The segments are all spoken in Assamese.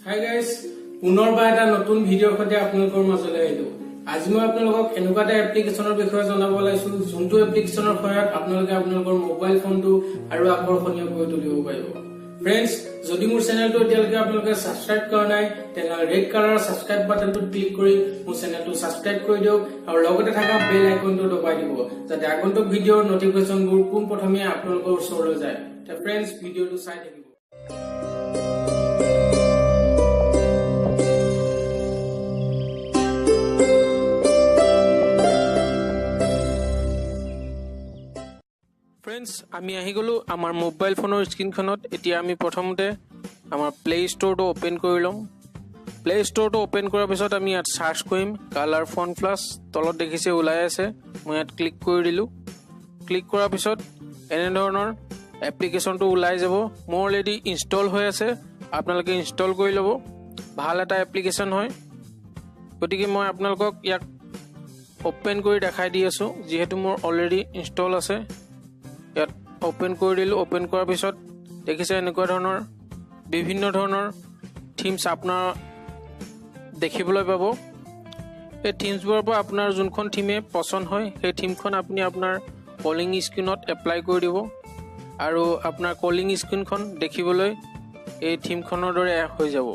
Hi guys, পুনৰবাৰ এটা নতুন ভিডিঅ'ৰ সৈতে আপোনালোকৰ মাজলৈ আহিলো। আজি মই আপোনালোকক এনেকুৱা এটা এপ্লিকেশনৰ বিষয়ে জনাব ওলাইছো যোনটো এপ্লিকেশনৰ সহায়ত আপোনালোকে আপোনালোকৰ মোবাইল ফোনটো আৰু আকৰ্ষণীয় কৰি তুলিব পাৰিব। ফ্ৰেণ্ডছ, যদি মোৰ চেনেলটো এতিয়ালৈকে আপোনালোকে সাবস্ক্ৰাইব কৰা নাই তেন্তে ৰেড কালাৰৰ সাবস্ক্ৰাইব বাটনটো ক্লিক কৰি মোৰ চেনেলটো সাবস্ক্ৰাইব কৰি দিয়ক আৰু লগতে থকা বেল আইকনটো দবাই দিব যাতে আগন্তুক ভিডিঅ'ৰ নটিফিকেশনবোৰ পোনপ্ৰথমে আপোনালোকৰ ওচৰলৈ যায়। তে ফ্ৰেণ্ডছ, ভিডিঅ'টো চাই থাকিব। Friends, আমি আহি গলো আমাৰ মোবাইল ফোনৰ স্ক্ৰিনখনত। এতিয়া আমি প্ৰথমতে আমাৰ প্লে ষ্টৰটো ওপেন কৰি লম। প্লে ষ্টৰটো ওপেন কৰাৰ পিছত আমি ইয়াত সাৰ্চ কৰিম কালাৰ ফোন প্লাছ। তলত দেখিছে ওলাই আছে, মই ইয়াত ক্লিক কৰি দিলো। ক্লিক কৰাৰ পিছত এনে ধৰণৰ এপ্লিকেশনটো ওলাই যাব। মোৰ অলৰেডি ইনষ্টল হৈ আছে, আপোনালোকে ইনষ্টল কৰি ল'ব। ভাল এটা এপ্লিকেশন হয়, গতিকে মই আপোনালোকক ইয়াক ওপেন কৰি দেখাই দি আছো যিহেতু মোৰ অলৰেডি ইনষ্টল আছে। ইয়াত ওপেন কৰি দিলো। ওপেন কৰাৰ পিছত দেখিছে এনেকুৱা ধৰণৰ বিভিন্ন ধৰণৰ থিমছ আপোনাৰ দেখিবলৈ পাব। এই থিমছবোৰৰ পৰা আপোনাৰ যোনখন থিমে পছন্দ হয় সেই থিমখন আপুনি আপোনাৰ কলিং স্ক্ৰীনত এপ্লাই কৰি দিব আৰু আপোনাৰ কলিং স্ক্ৰীনখন দেখিবলৈ এই থিমখনৰ দৰে হৈ যাব।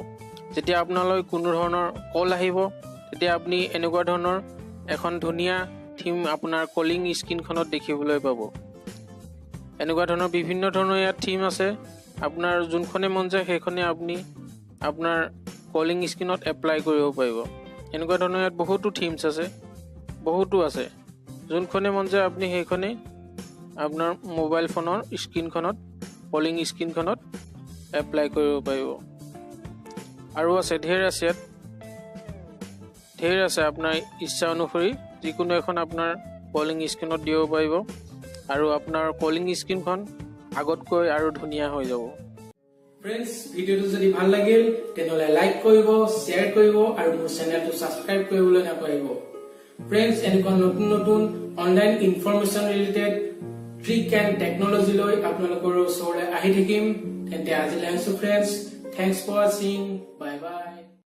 যেতিয়া আপোনালৈ কোনো ধৰণৰ কল আহিব তেতিয়া আপুনি এনেকুৱা ধৰণৰ এখন ধুনীয়া থিম আপোনাৰ কলিং স্ক্ৰীনখনত দেখিবলৈ পাব। এনেকুৱা ধৰণৰ বিভিন্ন ধৰণৰ ইয়াত থিম আছে, আপোনাৰ যোনখনে মন যায় সেইখনে আপুনি আপোনাৰ কলিং স্ক্ৰীনত এপ্লাই কৰিব পাৰিব। এনেকুৱা ধৰণৰ ইয়াত বহুতো থিমছ আছে, বহুতো আছে। যোনখনে মন যায় আপুনি সেইখনে আপোনাৰ মোবাইল ফোনৰ স্ক্ৰীনখনত কলিং স্ক্ৰীনখনত এপ্লাই কৰিব পাৰিব। আৰু আছে ঢেৰ আছে, ইয়াত ঢেৰ আছে। আপোনাৰ ইচ্ছা অনুসৰি যিকোনো এখন আপোনাৰ কলিং স্ক্ৰীনত দিব পাৰিব আৰু আপোনাৰ কলিং স্ক্ৰীনখন আগতকৈ আৰু ধুনীয়া হৈ যাব। ফ্ৰেণ্ডছ, ভিডিঅ'টো যদি ভাল লাগিল তেতিয়াহ'লে লাইক কৰিব, শ্বেয়াৰ কৰিব আৰু মোৰ চেনেলটো সাবস্ক্ৰাইব কৰিবলৈ নাপাহৰিব। ফ্ৰেণ্ডছ, এনেকুৱা নতুন নতুন online information related trick and technology লৈ আপোনালোকৰ ওচৰলৈ আহি থাকিম। তেন্তে আজিলৈ আহিছো ফ্ৰেণ্ডছ, থেংকছ ফৰ ৱাচিং, বাই বাই।